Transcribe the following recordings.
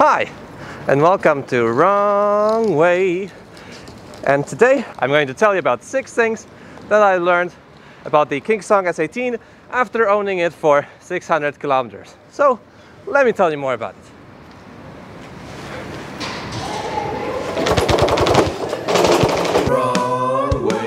Hi, and welcome to Wrong Way. And today I'm going to tell you about 6 things that I learned about the Kingsong S18 after owning it for 600 kilometers. So let me tell you more about it. Wrong way.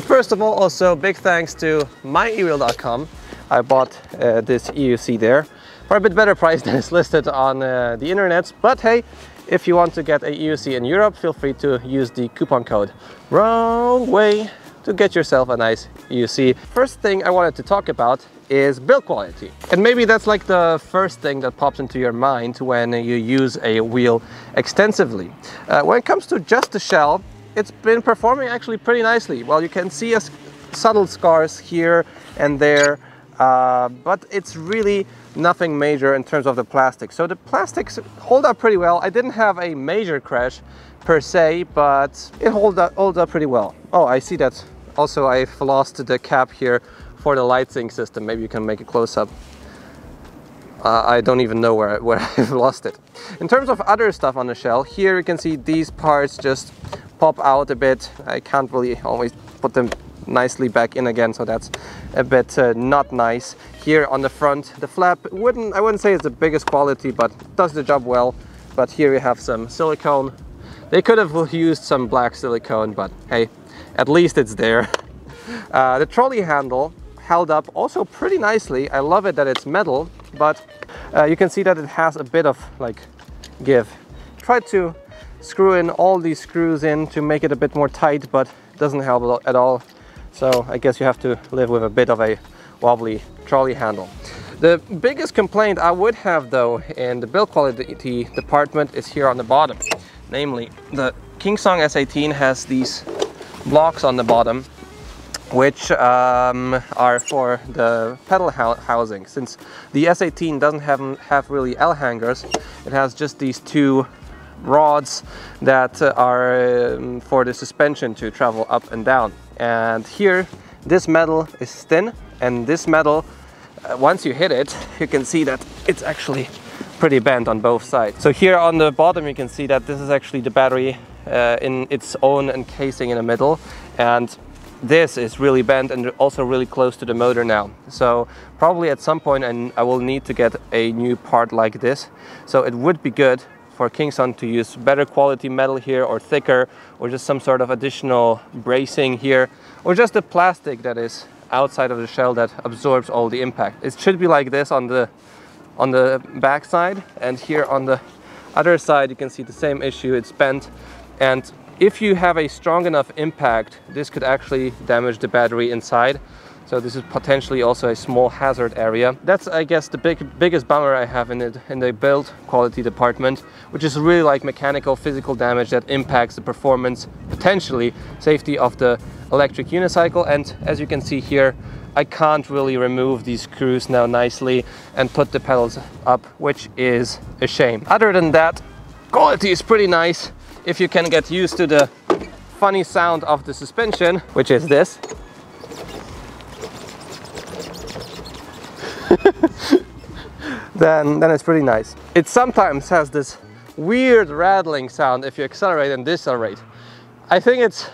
First of all, also big thanks to mywheel.com. I bought this EUC there for a bit better price than is listed on the internet. But hey, if you want to get a EUC in Europe, feel free to use the coupon code Wrong Way to get yourself a nice EUC. First thing I wanted to talk about is build quality. And maybe that's like the first thing that pops into your mind when you use a wheel extensively. When it comes to just the shell, it's been performing actually pretty nicely. Well, you can see subtle scars here and there, but it's really nothing major in terms of the plastic. So the plastics hold up pretty well. I didn't have a major crash per se, but it holds up pretty well. Oh, I see that also I've lost the cap here for the light sync system. Maybe you can make a close-up. I don't even know where I've lost it. In terms of other stuff on the shell, here you can see these parts just pop out a bit. I can't really always put them nicely back in again, so that's a bit not nice. Here on the front, the flap I wouldn't say it's the biggest quality, but does the job well. But here we have some silicone. They could have used some black silicone, but hey, at least it's there. The trolley handle held up also pretty nicely. I love it that it's metal, but you can see that it has a bit of like give. Tried to screw in all these screws in to make it a bit more tight, but it doesn't help at all. So I guess you have to live with a bit of a wobbly trolley handle. The biggest complaint I would have though in the build quality department is here on the bottom. Namely, the Kingsong S18 has these blocks on the bottom, which are for the pedal housing. Since the S18 doesn't have really L hangers, it has just these 2 rods that are for the suspension to travel up and down. And here this metal is thin, and this metal, once you hit it, you can see that it's actually pretty bent on both sides. So here on the bottom you can see that this is actually the battery in its own encasing in the middle, and this is really bent and also really close to the motor now. So probably at some point I will need to get a new part like this. So it would be good for Kingsong to use better quality metal here, or thicker, or just some sort of additional bracing here, or just a plastic that is outside of the shell that absorbs all the impact. It should be like this on the back side, and here on the other side you can see the same issue. It's bent, and if you have a strong enough impact, this could actually damage the battery inside. So this is potentially also a small hazard area. That's, I guess, the biggest bummer I have in the build quality department, which is really like mechanical, physical damage that impacts the performance, potentially safety of the electric unicycle. And as you can see here, I can't really remove these screws now nicely and put the pedals up, which is a shame. Other than that, quality is pretty nice if you can get used to the funny sound of the suspension, which is this. then it's pretty nice. It sometimes has this weird rattling sound if you accelerate and decelerate. I think it's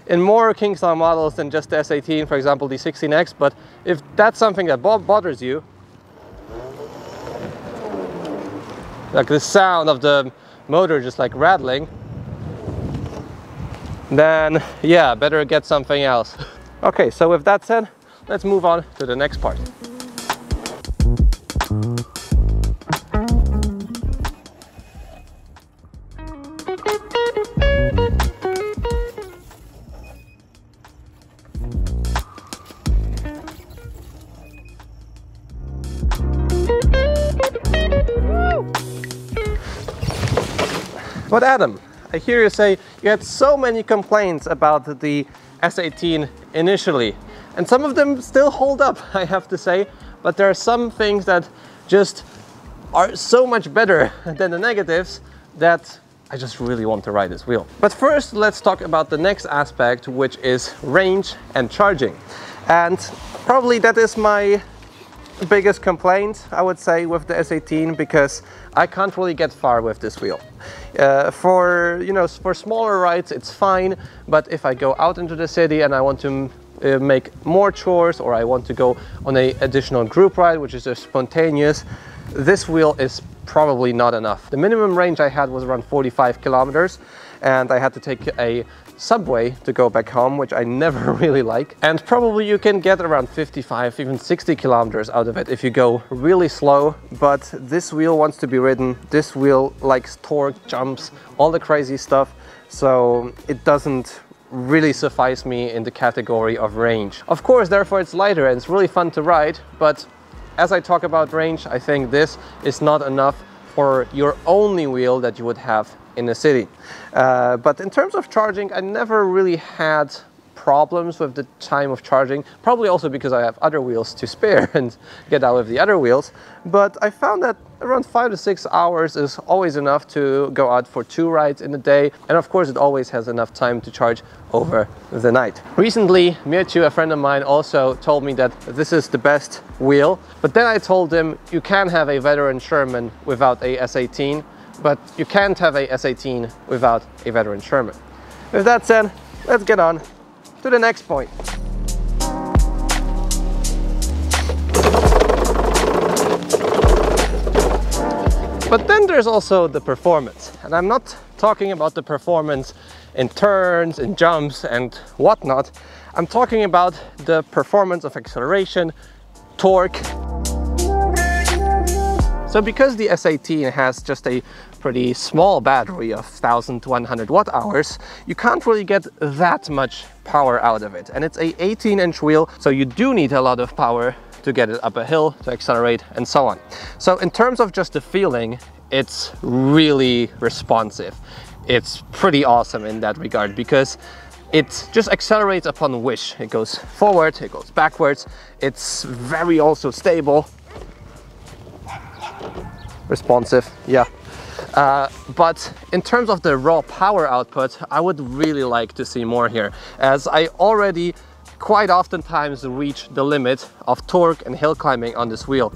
in more Kingsong models than just the S18, for example the 16X, but if that's something that bothers you, like the sound of the motor just like rattling, then yeah, better get something else. Okay, so with that said, let's move on to the next part. But Adam, I hear you say you had so many complaints about the S18 initially, and some of them still hold up, I have to say, but there are some things that just are so much better than the negatives that I just really want to ride this wheel. But first, let's talk about the next aspect, which is range and charging. And probably that is my biggest complaint, I would say, with the S18, because I can't really get far with this wheel. For smaller rides it's fine, but if I go out into the city and I want to make more chores, or I want to go on an additional group ride, which is just spontaneous, this wheel is probably not enough. The minimum range I had was around 45 kilometers, and I had to take a subway to go back home, which I never really like. And probably you can get around 55, even 60 kilometers out of it if you go really slow, but this wheel wants to be ridden. This wheel likes torque, jumps, all the crazy stuff, so it doesn't really suffice me in the category of range. Of course, therefore it's lighter and it's really fun to ride, but as I talk about range, I think this is not enough for your only wheel that you would have in the city. But in terms of charging, I never really had problems with the time of charging, probably also because I have other wheels to spare and get out with the other wheels. But I found that around 5 to 6 hours is always enough to go out for 2 rides in a day, and of course it always has enough time to charge over the night. Recently, Muerta, a friend of mine, also told me that this is the best wheel, but then I told him you can have a veteran Sherman without a S18, but you can't have a S18 without a veteran Sherman. With that said, let's get on to the next point. But then there's also the performance, and I'm not talking about the performance in turns, in jumps and whatnot. I'm talking about the performance of acceleration, torque. So because the S18 has just a pretty small battery of 1100 watt hours, you can't really get that much power out of it. And it's a 18-inch wheel, so you do need a lot of power to get it up a hill, to accelerate, and so on. So in terms of just the feeling, it's really responsive. It's pretty awesome in that regard, because it just accelerates upon wish. It goes forward, it goes backwards. It's very also stable. Responsive, yeah. But in terms of the raw power output, I would really like to see more here, as I already quite oftentimes reach the limit of torque and hill climbing on this wheel.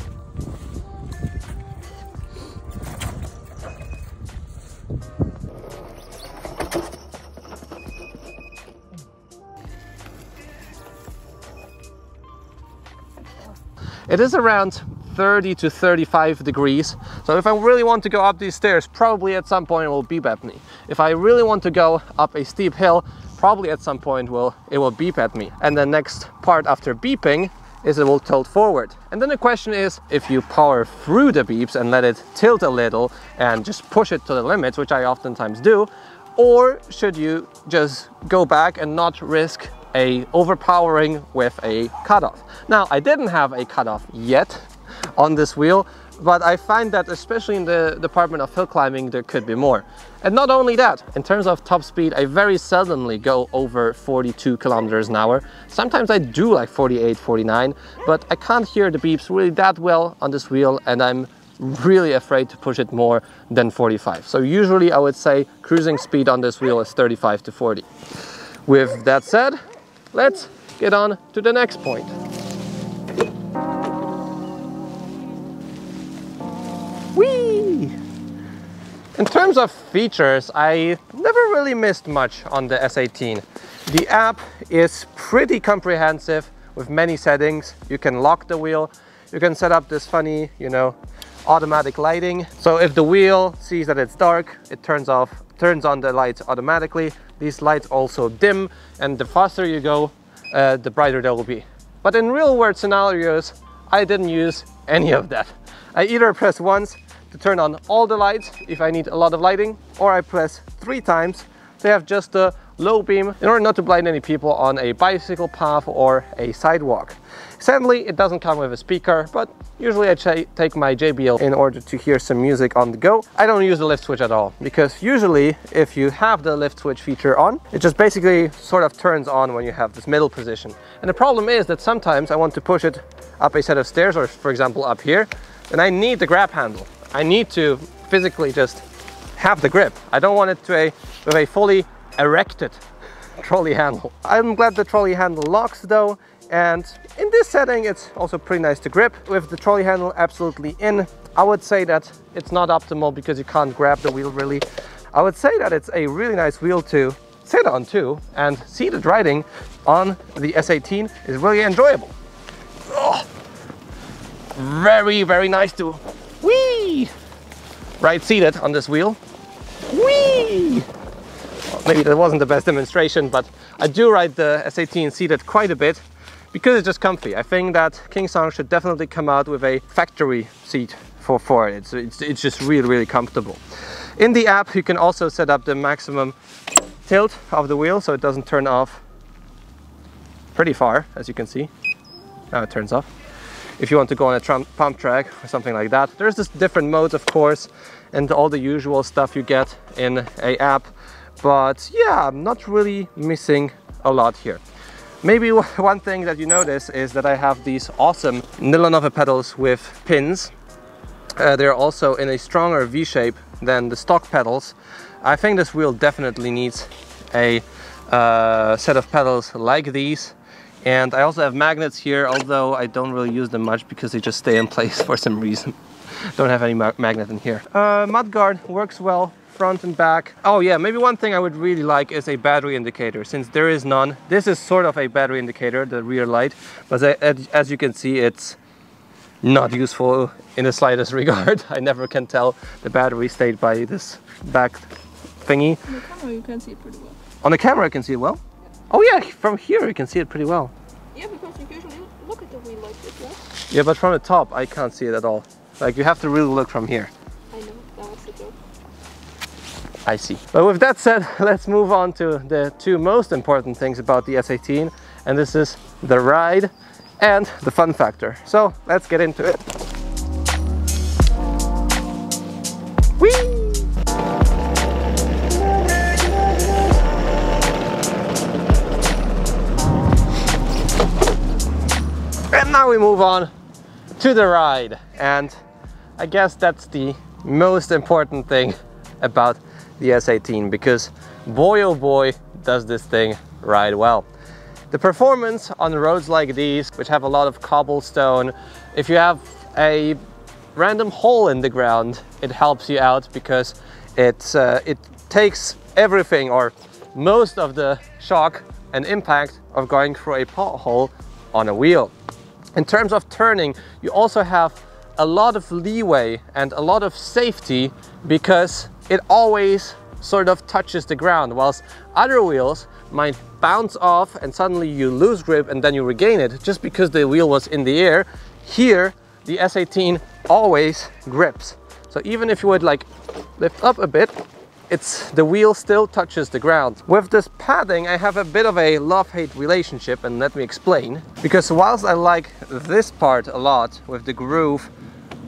It is around 30 to 35 degrees, so if I really want to go up these stairs, probably at some point it will beep at me. If I really want to go up a steep hill, probably at some point it will beep at me. And the next part after beeping is it will tilt forward. And then the question is, if you power through the beeps and let it tilt a little and just push it to the limits, which I oftentimes do, or should you just go back and not risk a overpowering with a cutoff? Now, I didn't have a cutoff yet on this wheel, but I find that especially in the department of hill climbing, there could be more. And not only that, in terms of top speed, I very seldomly go over 42 kilometers an hour. Sometimes I do like 48, 49, but I can't hear the beeps really that well on this wheel, and I'm really afraid to push it more than 45. So usually I would say cruising speed on this wheel is 35 to 40. With that said, let's get on to the next point. Whee! In terms of features, I never really missed much on the S18. The app is pretty comprehensive with many settings. You can lock the wheel, you can set up this funny, automatic lighting. So if the wheel sees that it's dark, it turns on the lights automatically. These lights also dim, and the faster you go, the brighter they will be. But in real world scenarios, I didn't use any of that. I either press once to turn on all the lights if I need a lot of lighting, or I press 3 times So you have just a low beam in order not to blind any people on a bicycle path or a sidewalk. Sadly, it doesn't come with a speaker, but usually I take my JBL in order to hear some music on the go. I don't use the lift switch at all, because usually if you have the lift switch feature on, it just basically sort of turns on when you have this middle position. And the problem is that sometimes I want to push it up a set of stairs, or for example up here, and I need the grab handle. I need to physically just have the grip. I don't want it to with a fully erected trolley handle. I'm glad the trolley handle locks though, and in this setting it's also pretty nice to grip. With the trolley handle absolutely in, I would say that it's not optimal because you can't grab the wheel really. I would say that it's a really nice wheel to sit on too, and seated riding on the S18 is really enjoyable. Oh, very, very nice to whee! Ride seated on this wheel. Whee! Well, maybe that wasn't the best demonstration, but I do ride the S18 seated quite a bit because it's just comfy. I think that Kingsong should definitely come out with a factory seat for it. It's just really, really comfortable. In the app, you can also set up the maximum tilt of the wheel so it doesn't turn off pretty far, as you can see. Now it turns off. If you want to go on a pump track or something like that. There's just different modes, of course, and all the usual stuff you get in an app. But yeah, I'm not really missing a lot here. Maybe one thing that you notice is that I have these awesome nylon pedals with pins. They're also in a stronger V shape than the stock pedals. I think this wheel definitely needs a set of pedals like these. And I also have magnets here, although I don't really use them much because they just stay in place for some reason. Don't have any magnet in here. Mudguard works well, front and back. Oh yeah, maybe one thing I would really like is a battery indicator. Since there is none, this is sort of a battery indicator, the rear light. But as you can see, it's not useful in the slightest regard. I never can tell the battery state by this back thingy. On the camera you can see it pretty well. On the camera I can see it well? Oh yeah, from here you can see it pretty well. Yeah, because you usually look at the wheel like this, right? Yeah, but from the top I can't see it at all. Like, you have to really look from here. I know, that was the joke. I see. But with that said, let's move on to the two most important things about the S18, and this is the ride and the fun factor. So let's get into it. Whee! And now we move on to the ride, and I guess that's the most important thing about the S18, because boy oh boy does this thing ride well. The performance on roads like these, which have a lot of cobblestone, if you have a random hole in the ground, it helps you out because it takes everything or most of the shock and impact of going through a pothole on a wheel. In terms of turning, you also have a lot of leeway and a lot of safety because it always sort of touches the ground, whilst other wheels might bounce off and suddenly you lose grip and then you regain it just because the wheel was in the air. Here, the S18 always grips. So even if you would like lift up a bit, the wheel still touches the ground. With this padding, I have a bit of a love-hate relationship, and let me explain. Because whilst I like this part a lot with the groove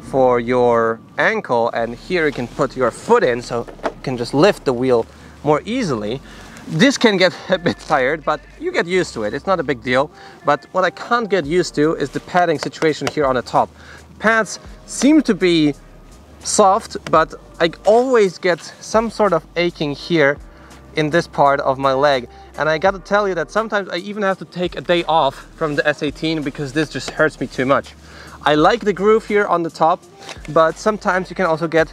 for your ankle, and here you can put your foot in so you can just lift the wheel more easily, this can get a bit tired, but you get used to it. It's not a big deal. But what I can't get used to is the padding situation here on the top. Pads seem to be soft, but I always get some sort of aching here in this part of my leg. And I gotta tell you that sometimes I even have to take a day off from the S18 because this just hurts me too much. I like the groove here on the top, but sometimes you can also get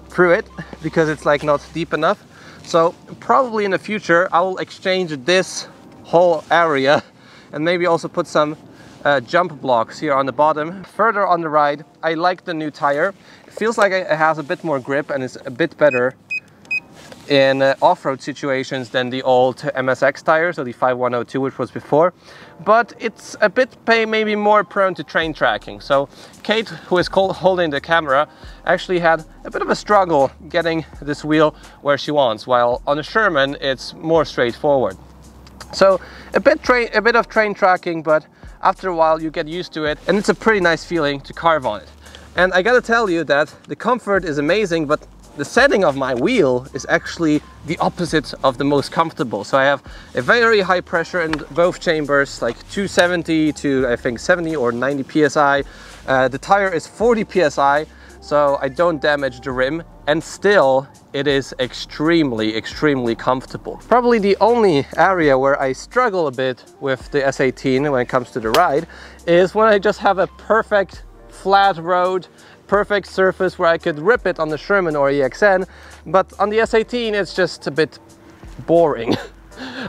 through it because it's like not deep enough. So probably in the future I will exchange this whole area and maybe also put some jump blocks here on the bottom. Further on the ride, I like the new tire. It feels like it has a bit more grip and is a bit better in off-road situations than the old MSX tires, or the 5102, which was before, but it's a bit maybe more prone to train tracking. So Kate, who is holding the camera, actually had a bit of a struggle getting this wheel where she wants, while on a Sherman it's more straightforward. So a bit of train tracking, but after a while you get used to it, and it's a pretty nice feeling to carve on it. And I gotta tell you that the comfort is amazing, but the setting of my wheel is actually the opposite of the most comfortable. So I have a very high pressure in both chambers, like 270 to I think 70 or 90 psi. The tire is 40 psi, so I don't damage the rim, and still it is extremely comfortable. Probably the only area where I struggle a bit with the S18 when it comes to the ride is when I just have a perfect flat road, perfect surface where I could rip it on the Sherman or EXN, but on the S18 it's just a bit boring.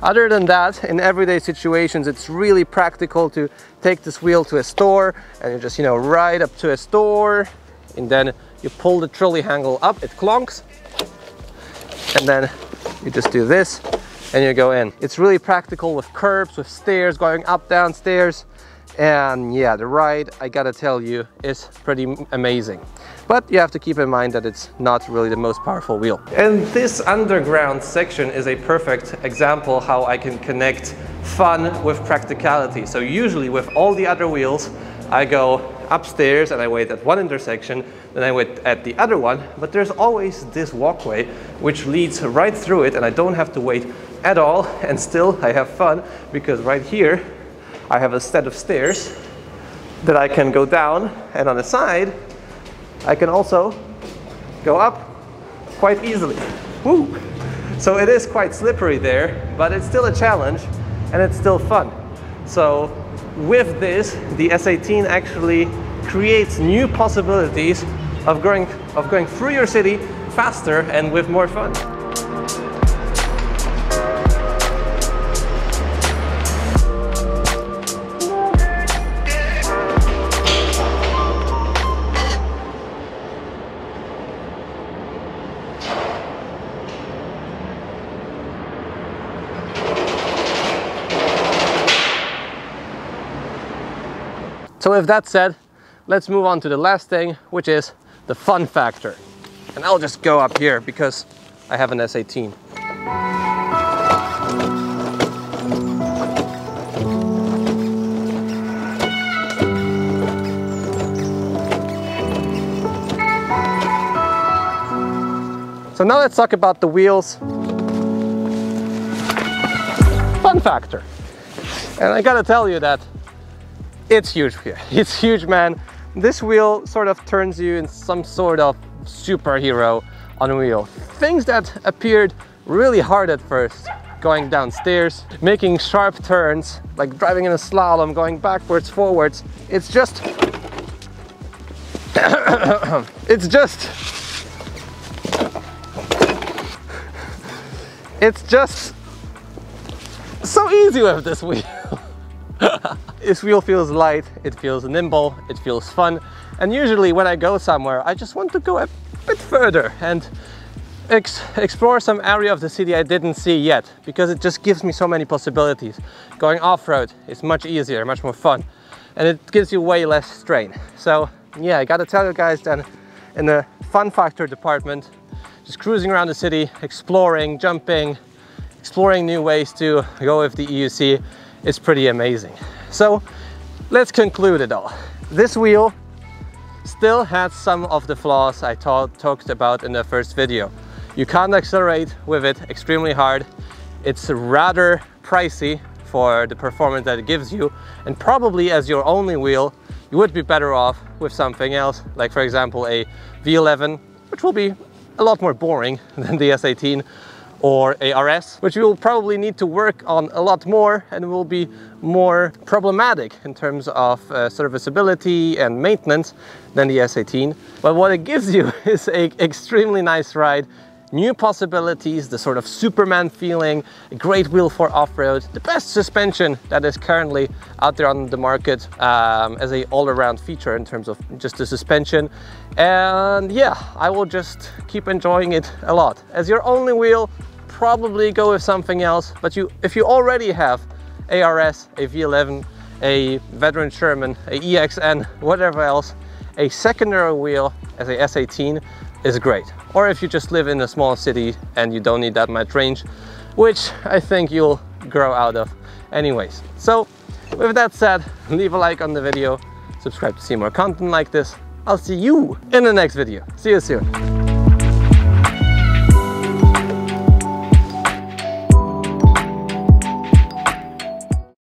Other than that, in everyday situations it's really practical to take this wheel to a store and you just, you know, ride up to a store, and then you pull the trolley handle up, it clonks, and then you just do this and you go in. It's really practical with curbs, with stairs, going up, down stairs. And yeah, the ride, I gotta tell you, is pretty amazing. But you have to keep in mind that it's not really the most powerful wheel. And this underground section is a perfect example how I can connect fun with practicality. So usually with all the other wheels, I go upstairs and I wait at one intersection, then I wait at the other one, but there's always this walkway which leads right through it, and I don't have to wait at all, and still I have fun, because right here I have a set of stairs that I can go down, and on the side I can also go up quite easily. Woo! So it is quite slippery there, but it's still a challenge and it's still fun. So with this, the S18 actually creates new possibilities of going through your city faster and with more fun. So with that said, let's move on to the last thing, which is the fun factor. And I'll just go up here because I have an S18. So now let's talk about the wheels. Fun factor. And I gotta tell you that it's huge here. It's huge, man. This wheel sort of turns you in some sort of superhero on a wheel. Things that appeared really hard at first, going downstairs, making sharp turns, like driving in a slalom, going backwards, forwards. It's just it's just so easy with this wheel. This wheel feels light, it feels nimble, it feels fun, and usually when I go somewhere I just want to go a bit further and explore some area of the city I didn't see yet, because it just gives me so many possibilities. Going off-road is much easier, much more fun, and it gives you way less strain. So yeah, I gotta tell you guys that in the fun factor department, just cruising around the city, exploring, jumping, exploring new ways to go with the EUC is pretty amazing. So let's conclude it all. This wheel still has some of the flaws I talked about in the first video. You can't accelerate with it extremely hard. It's rather pricey for the performance that it gives you, and probably as your only wheel you would be better off with something else, like for example a V11, which will be a lot more boring than the S18, or a RS, which you will probably need to work on a lot more and will be more problematic in terms of serviceability and maintenance than the S18. But what it gives you is an extremely nice ride new possibilities, the sort of Superman feeling, a great wheel for off-road, the best suspension that is currently out there on the market as a all-around feature in terms of just the suspension. And yeah, I will just keep enjoying it a lot. As your only wheel, probably go with something else, but if you already have ARS, a V11, a Veteran Sherman, a EXN, whatever else, a secondary wheel as a S18 is great. Or if you just live in a small city and you don't need that much range, which I think you'll grow out of anyways. So with that said, leave a like on the video, subscribe to see more content like this. I'll see you in the next video. See you soon.